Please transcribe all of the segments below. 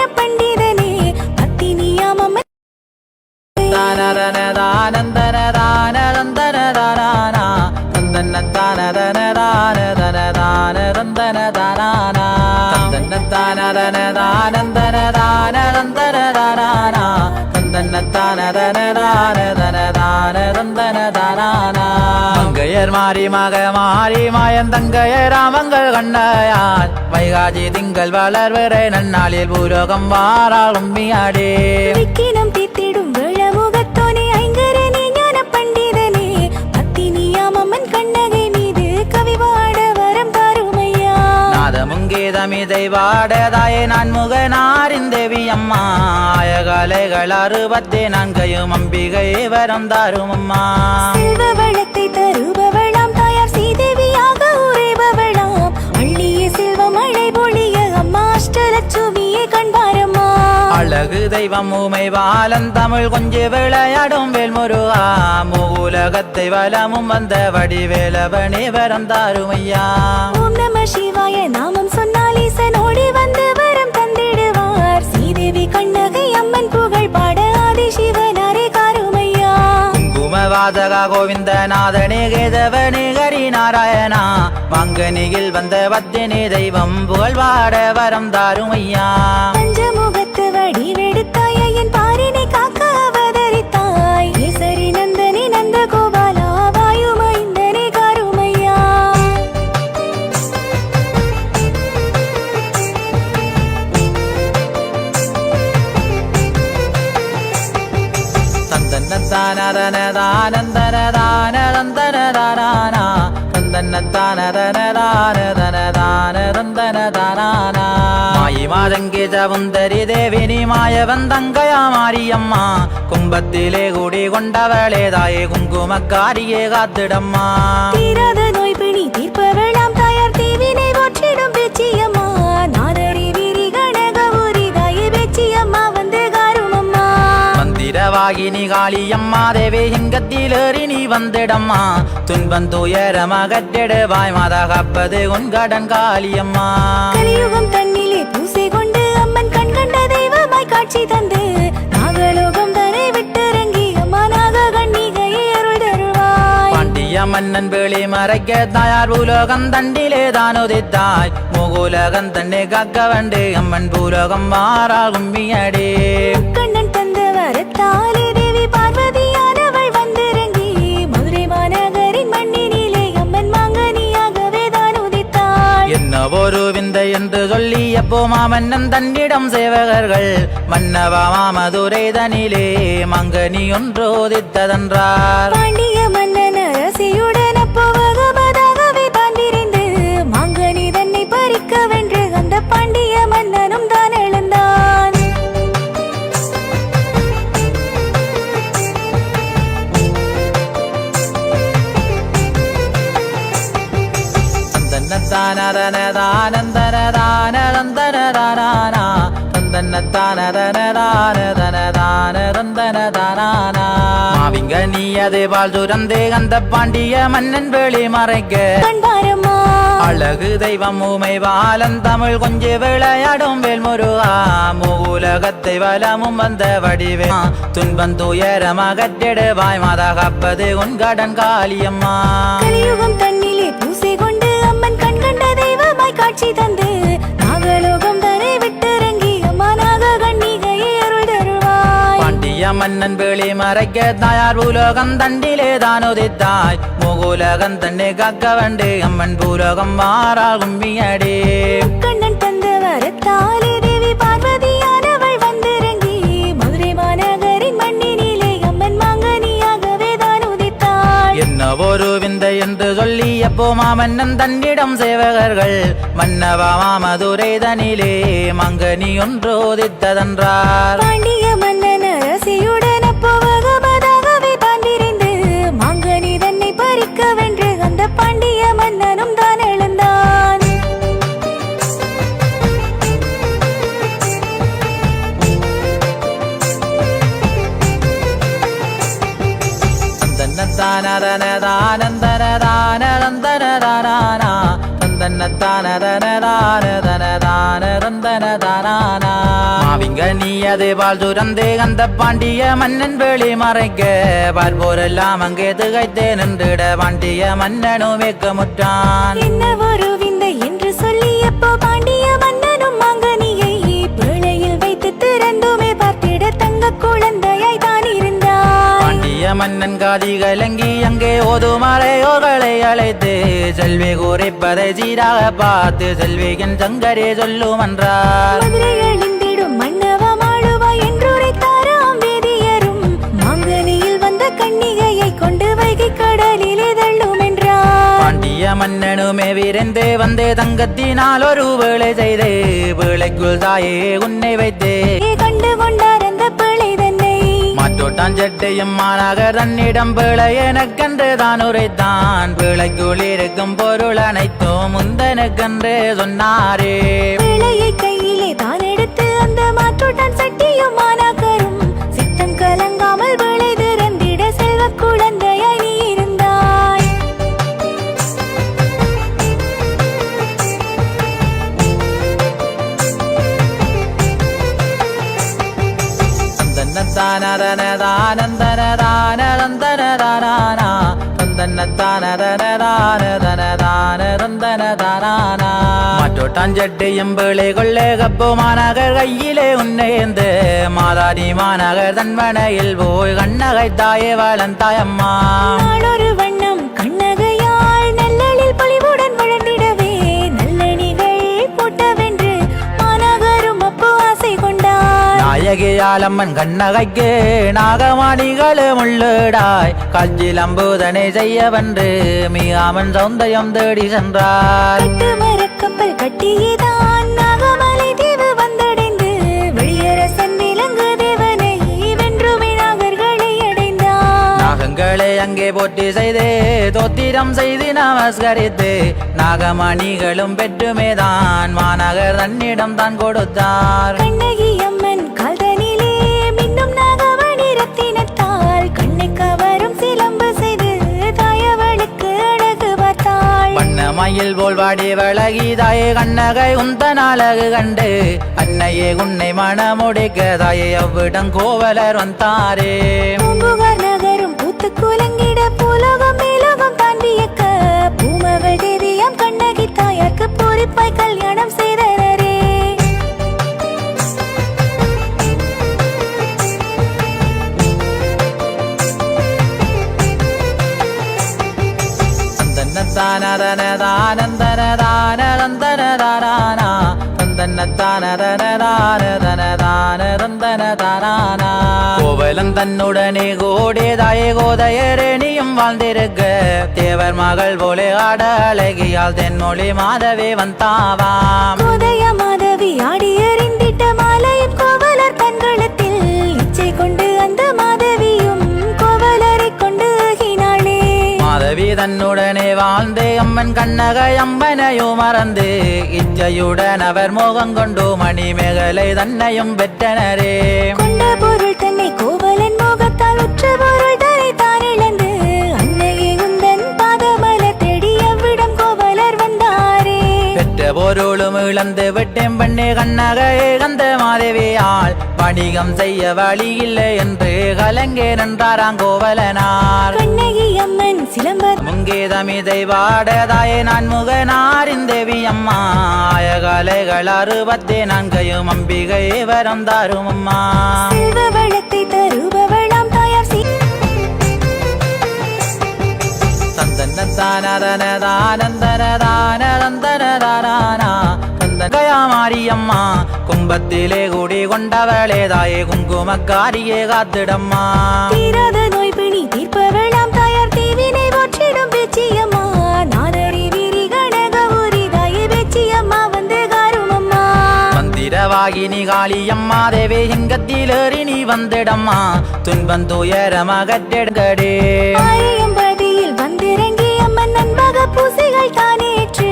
ஞான பண்டிதனே பத்தினியாமம்மன் தானதனதானந்தனதானந்தனதானா தந்தனதானதனதானதனதானந்தனதானா தந்தனதானதனதானந்தனதானந்தனதானா தந்தனதானதனதானதனதானந்தனதானா மங்கையர் மாறி மக மாறி மாயந்தங்கையர் ராமங்கள் கண்ணையான் வைகாஜி திங்கள் வளர்வரை நன்னாளில் பூலோகம் வாராளும் மியாடே விக்கினம் தீத்திடும் விழமுகத்தோனே ஐங்கரனே ஞான பண்டிதனே பத்தினியாமம்மன் கண்ணகை மீது கவி பாட வரம் தாருமையா நாதமுங்கீதமிதை பாடதாயே நான் முகனாரிந்தேவி அம்மா ஆயகாலைகள் 64 அம்பிகை வரம் தாரும் அம்மா செல்வ வளத்தை தருபவளாம் தாயார் சீதேவியாக உரைபவளாம் அள்ளிய செல்வ மழை பொழிய அம்மா அஷ்டலட்சுமியே கண்பாரம்மா அழகு தெய்வம் ஊமை பாலன் தமிழ் கொஞ்சி விளையாடும் வேல்முருகா மூலகத்தை வலமும் வந்த வடிவேலவனே வரம் தாருமையா ஓம் நம சிவாய நாமம் சொன்னால் ஈசனோடி வந்து வரம் தந்திடுவார் சீதேவி கண்ணகை அம்மன் புகழ் பாட ஆதி சிவனாரே காருமையா குங்குமவாதகா கோவிந்தநாதனே கேதவனே ஹரி நாராயணா மங்கனியில் வந்த பத்தினி தெய்வம் புகழ் பாட வரம் தாருமையா பஞ்சமுகத்து வடிவெடுத்தாய் என் பாரினை காக்க அவதரித்தாய் ஈசரி நந்தனே நந்த கோபாலா வாயுமைந்தனே காருமையா தந்தனதானதனதானந்தனதானந்தனதானா தந்தனதானதனதானதனதானந்தனதானா மாயி மாதங்கி ஜவுந்தரி தேவினி மாயவந்தங்கயா மாரியம்மா கும்பத்திலே கூடி கொண்டவளே தாயே குங்குமக்காரியே காத்திடம்மா தீராத நோய் பிணி தீர்ப்பவளாம் தாயார் தீவினை போற்றிடும் பேச்சியம்மா நாதரி வீரி கனகவுரி தாயே பேச்சியம்மா வந்து காருமம்மா மந்திரவாகினி காளியம்மா தேவி இங்கத்திலேறி நீ வந்திடம்மா துன்பம் துயரம் அகற்றிடுவாய் மாதா காப்பது உன் கடன் காளியம்மா கலியுகம் தன்னிலே பூசை கொண்டு அம்மன் கண் கண்ட தெய்வமாய் காட்சி தந்து நாகலோகம் தரை விட்டிறங்கி அம்மா நாக கண்ணிகையை அருள் தருவாய் பாண்டிய மன்னன் வேளி மறைக்க தாயார் பூலோகம் தண்டிலே தான் உதித்தாய் மூலகம் தன்னை காக்க வண்டு அம்மன் பூலோகம் மாறால் கும்பியடே கண்ணன் தந்த வரத்தாலே தேவி பார்வதியானவள் வந்திறங்கி மதுரை மாநகரின் மண்ணினிலே அம்மன் மாங்கனியாகவே தான் உதித்தாள் என்ன ஒரு விந்தை என்று சொல்லி எப்போ மாமன்னன் தன்னிடம் சேவகர்கள் மன்னவா மாமதுரை தனிலே மங்கனி ஒன்றோதித்ததென்றார் பாண்டிய மன்னன் அரசியுடன் அப்போ வகமதாகவே தான் விரைந்து மாங்கனி தன்னை பறிக்க வென்று அந்த பாண்டிய மன்னனும் தான் எழுந்தான் தந்தனதானதனதானந்தனதானந்தனதானா தந்தனதானதனதானதனதானந்தனதானா மாவிங்க நீ அது பால் துறந்தே அந்த பாண்டிய மன்னன் வேளி மறைக்க கண்பாரம்மா அழகு தெய்வம் ஊமை பாலன் தமிழ் கொஞ்சி விளையாடும் வேல்முருகா மூலகத்தை வலமும் வந்த வடிவே துன்பம் துயரம் அகற்றிடுவாய் மாதா காப்பது உன் கடன் காளியம்மா கலியுகம் தன்னிலே பூசை கொண்டு அம்மன் கண் கண்ட தெய்வமாய் காட்சி தந்து நாகலோகம் தரை விட்டிறங்கி அம்மா நாக கண்ணிகையை அருள் தருவாய் பாண்டிய மன்னன் வேளி மறைக்க தாயார் பூலோகம் தண்டிலே தான் உதித்தாய் மூலகம் தன்னை காக்க வண்டு அம்மன் பூலோகம் மாறால் கும்பியடே கண்ணன் தந்த வரத்தாலே தேவி பார்வதியானவள் வந்திறங்கி மதுரை மாநகரின் மண்ணினிலே அம்மன் மாங்கனியாகவே தான் உதித்தாள் என்ன ஒரு விந்தை என்று சொல்லி எப்போ மாமன்னன் தன்னிடம் சேவகர்கள் மன்னவா மாமதுரை தனிலே மங்கனி ஒன்றோதித்ததென்றார் பாண்டிய மன்னன் அரசியுடன் அப்போ வகமதாகவே தான் விரைந்து மாங்கனி தன்னை பறிக்க வென்று அந்த பாண்டிய மன்னனும் தான் எழுந்தான் தந்தனதானதனதானந்தனதானந்தனதானா தந்தனதானதனதானதனதானந்தனதானா பாலிங்கனி அது பால் சுரந்து அந்த பாண்டிய மன்னன் வெளி மறைக்க பார்ப்போரெல்லாம் அங்கே திகைத்தே நின்றுட பாண்டிய மன்னனும் வெக்கமுற்றான். என்ன ஒரு விந்தை என்று சொல்லி எப்போ பாண்டிய மன்னனும் மாங்கனியை பிழையில் வைத்து திறந்துமே பார்த்திட தங்க குழந்தையாய் தான் இருந்தான். பாண்டிய மன்னன் காதி கலங்கி அங்கே ஓதுமறையோர்களை அழைத்து செல்வி கூறிப்பதை சீராக பார்த்து செல்வியின் சங்கரே சொல்லும் என்றார். மதுரைகளிந்திடும் மன்னவா மாளுவா என்றுரைத்தாராம் வேதியரும் மாங்கனியில் வந்த கன்னிகையை கொண்டு வைகை கடலிலே தள்ளும் என்றார். பாண்டிய மன்னனுமே விரைந்து வந்து தங்கத்தினால் ஒரு வேளை செய்து வேளைக்குள் தாயே உன்னை வைத்து கண்டு கொண்டார் அந்த பிள்ளை தன்னை. மாற்றோட்டான் சட்டையும் மாநகர் தன்னிடம் பிழை எனக்கென்று தான் உரைத்தான். பிழைக்குள் இருக்கும் பொருள் அனைத்தும் முந்தனுக்கென்று சொன்னாரே. பிள்ளையை கையிலே தான் எடுத்து அந்த மாற்றோட்டான் சட்டியும் மாநகரும் சித்தம் கலங்காமல் பிழை திறந்திட செல்வ குழந்தையாய் நீ இருந்தாய். மாற்றோட்டான் சட்டையும் பிழை கொள்ளே கப்போ மாநகர் கையிலே உன்னேந்து மாதாடி மாநகர் தன்மனையில் போய் கண்ணகை தாயே வளந்தாயம்மா. நாளொரு வண்ணம் கண்ணகையாள் நல்லளில் பொலிவுடன் வளர்ந்திடவே நல்லணிகள் போட்டவென்று மாநகரும் அப்போ ஆசை கொண்டார். நாயகியாலம்மன் கண்ணகைக்கு நாகமாணிகளும் உள்ளடாய் காட்சியில் அம்புதனை செய்யவென்று மிகாமன் சௌந்தர்யம் தேடி சென்றார். கட்டுமரக்கப்பல் கட்டியேதான் நாகமலை தீவு வந்தடைந்து வெளியரசன் விலங்கு தேவனை வென்றுமே நாகர்களை அடைந்தார். நாகங்களை அங்கே போட்டி செய்து தோத்திரம் செய்து நமஸ்கரித்து நாகமணிகளும் பெற்றுமேதான் மாநகர் தன்னிடம் தான் கொடுத்தார். கண்ணகி அம்மன் கால்தனிலே மின்னும் நாகமணி ரத்தினத்தால் கண்ணை கவரும் சிலம்பு செய்து தாயவளுக்கு அழகு பார்த்தாள். வண்ணமயில் போல் வாடி வழகி தாயே கண்ணகை உந்தன் அழகு கண்டு அன்னையே உன்னை மணமுடிக்க தாயே அவ்விடம் கோவலர் வந்தாரே. பூம்புகார் நகரும் பூத்து குலங்கிட பூலோகம் மேலோகம் தான் வியக்க பூமகள் தேவியாம் கண்ணகி தாயார்க்கு பூரிப்பாய் கல்யாணம் செய்தனரே. கோவலன் தன்னுடனே கோடேதாயே கோதையரேணியும் வாழ்ந்திருக்க தேவர் மகள் போலே ஆட அழகியால் தென்மொழி மாதவி வந்தாவாம். கோதைய மாதவி ஆடி எறிந்திட்ட மாலையும் கோவலர் கண்களத்தில் இச்சை கொண்டு அந்த மாதவியும் கோவலரை கொண்டு ஆகினாளே. மாதவி தன்னுடனே வாழ்ந்து அம்மன் கண்ணகை அம்மனையும் மறந்து இச்சையுடன் அவர் மோகம் கொண்டு மணிமேகலை தன்னையும் பெற்றனரே. கொண்ட பொருள் தன்னை கோவலன் மோகத்தால் உற்ற பொருள் தன்னை தான் இழந்து அன்னையே உந்தன் பாதமல தேடி அவ்விடம் கோவலர் வந்தாரே. பெற்ற பொருளும் இழந்து விட்டேன் பண்ணே கண்ணகையே கந்த மாதவியால் வணிகம் செய்ய வழி இல்லை என்று கலங்கே நின்றாராம் கோவலனார். கண்ணகி அம்மன் சிலம்ப முங்கேதமிதை பாடதாயே நான் முகனாரின் தேவி அம்மா ஆயகாலைகள் 64 அம்பிகை வரம் தாரும் அம்மா. செல்வ வளத்தை தருபவளாம் தாயார் மாரியம்மா கும்பத்திலே கூடி கொண்டவளே தாயே குங்குமக்காரியே காத்திடம்மா. தீராத நோய் பிணி தீர்ப்பவளாம் தாயார் தீவினை போற்றிடும் பேச்சியம்மா நாதரி வீரி கனகவுரி தாயே பேச்சியம்மா வந்து காருமம்மா. மந்திரவாகினி காளியம்மா தேவே இங்கத்திலேறி நீ வந்திடம்மா துன்பம் துயரம் அகற்றெடுங்கடே. ஆயிரம்பதியில் வந்திறங்கி அம்மன் நண்பக பூசைகள் தானேற்று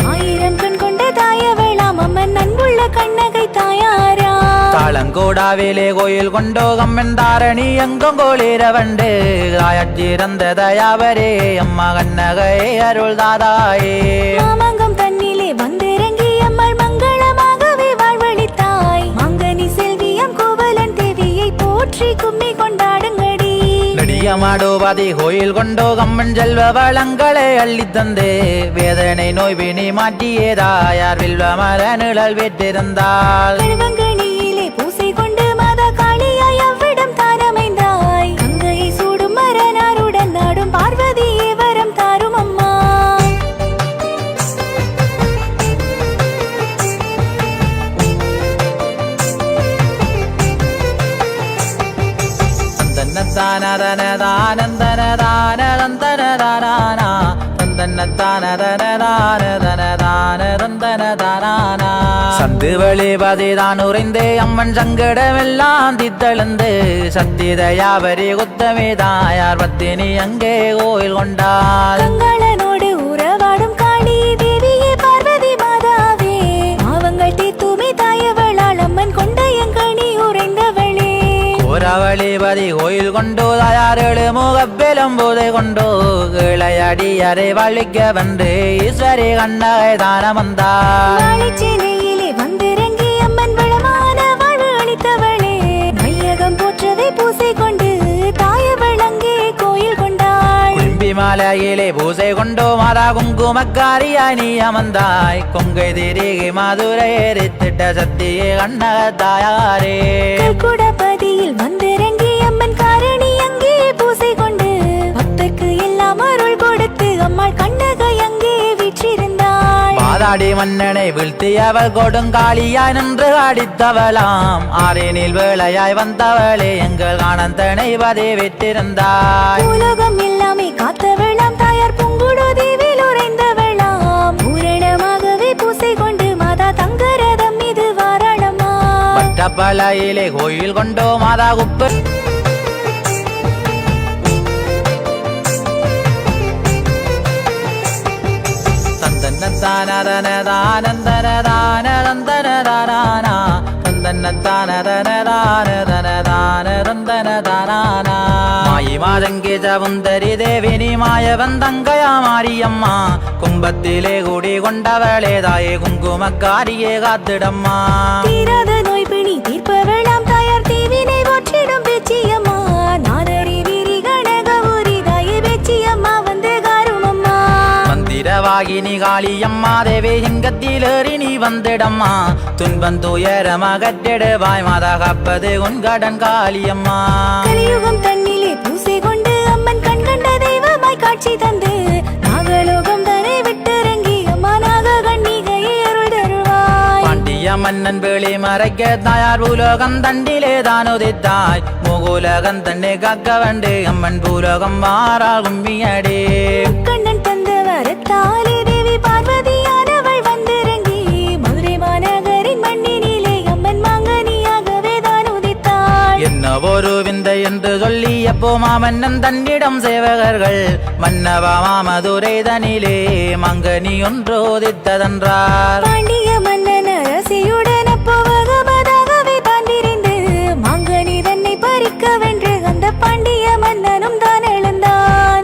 1000 கண் கொண்ட தாயவளாம் அம்மன் அன்புள்ள கண்ணகை தாயாரா. தாளங்கோடாவிலே கோயில் கொண்டோகம்மன் தாரணி எங்கும் கோளிரவண்டு தாயற்றிறந்த தயாவரே அம்மா கண்ணகை அருள் தாதாயே. மாமங்கம் தன்னிலே வந்திறங்கி அம்மாள் மங்களமாகவே வாழ்வழித்தாய் மாங்கனி செல்வி மடுபதி கோயில் கொண்டோ கம்மன் செல்வ வளங்களை அள்ளித்தந்து வேதனை நோய் வினி மாற்றியதாயார் வில்வ மர நிழல் பெற்றிருந்தாள். கழுவங்கணியிலே பூசை கொண்டு மாதா காளியாய் அவ்விடம் தானமைந்தாய். கங்கையை சூடும் மரனாருடன் நாடும் பார்வதியே வரம் தாரும் அம்மா. சந்து வழிபதிதான் உறைந்து அம்மன் சங்கடமெல்லாம் தித்தெழுந்து சத்திதயாவரி குத்தமே தாயார் பத்தினி அங்கே கோயில் கொண்டாள். கங்களனோடு உறவாடும் காளி தேவியே பார்வதி மாதாவே பாவங்கள் தீர்த்துமே தாயவளால் அம்மன் கொண்ட எங்கணி உறைந்தவளே. கோரவழிபதி கோயில் கொண்டோ தாயாரேழு முகப்பெலும் போதை கொண்டோ கிளையடியரை வழிக்க வந்து ஈஸ்வரி கண்ணகை தானம் வந்தாள். வாழைச்சேனையிலே வந்திறங்கி அம்மன் வளமான வாழ்வு அளித்தவளே மையகம் போற்றதை பூசை கொண்டு தாயவள் அங்கே கோயில் கொண்டாள். கும்பி மாலையிலே பூசை கொண்டோ மாதா குங்குமக்காரியாய் நீ அமர்ந்தாய். கொங்கை திரிகை மதுரை எரித்திட்ட சத்தியே கண்ணக தாயாரே. கல்குடபதியில் வந்திறங்கி அம்மன் காரணி அங்கே பூசை கொண்டு பக்தர்க்கு எல்லாம் அருள் கொடுத்து அம்மாள் கண்ணகை அங்கே வீற்றிருந்தாள். பாதாடி மன்னனை வீழ்த்தியவள் கொடுங்காளியாய் நின்று அடித்தவளாம். ஆரேனில் வேளையாய் வந்தவளே எங்கள் ஆனந்தனை பதி வெற்றிருந்தாய். உலகம் எல்லாமே காத்தவளாம் தாயார் பூங்குடு தீவில் உறைந்தவளாம். பூரணமாகவே பூசை கொண்டு மாதா தங்கரதம் மீது வாராளமா. பட்டப்பளையிலே கோயில் கொண்டோ மாதா குப்பு மாயி மாதங்கே சவுந்தரி தேவினி மாயவன் தங்கையா மாரியம்மா. கும்பத்திலே கூடி கொண்டவளே தாயே குங்குமக்காரியே காத்திடம்மா. தீராத நோய் பிணி தீர்ப்பவளாம் தாயார் தீவினை போற்றிடும் பேச்சியம்மா. நாதரி வீரி கனகவுரி தாயே பேச்சியம்மா வந்து காருமம்மா. மந்திரவாகினி காளியம்மா தேவி இங்கத்திலேறி நீ வந்திடம்மா. துன்பம் துயரம் அகற்றிடுவாய் மாதா காப்பது உன் கடன் காளியம்மா. கலியுகம் தன்னிலே பூசை கொண்டு அம்மன் கண் கண்ட தெய்வமாய் காட்சி தந்து நாகலோகம் தன்னை விட்டிறங்கி அம்மா நாக கண்ணிகையை அருள் தருவாய். பாண்டிய மன்னன் வேளி மறைக்க தாயார் பூலோகம் தண்டிலே தான் உதித்தாய். முகுலகம் தன்னை காக்க வேண்டு அம்மன் பூலோகம் மாறால் கும்பியடே. கண்ணன் தந்த வரத்தாலே தேவி பார்வதியானவள் வந்திறங்கி மதுரை மாநகரின் மண்ணினிலே அம்மன் மாங்கனியாகவே தான் உதித்தாள். என்ன ஒரு விந்தை என்று சொல்லி எப்போ மாமன்னன் தன்னிடம் சேவகர்கள் மன்னவா மாமதுரை தனிலே மங்கனி ஒன்றோதித்ததென்றார். பாண்டிய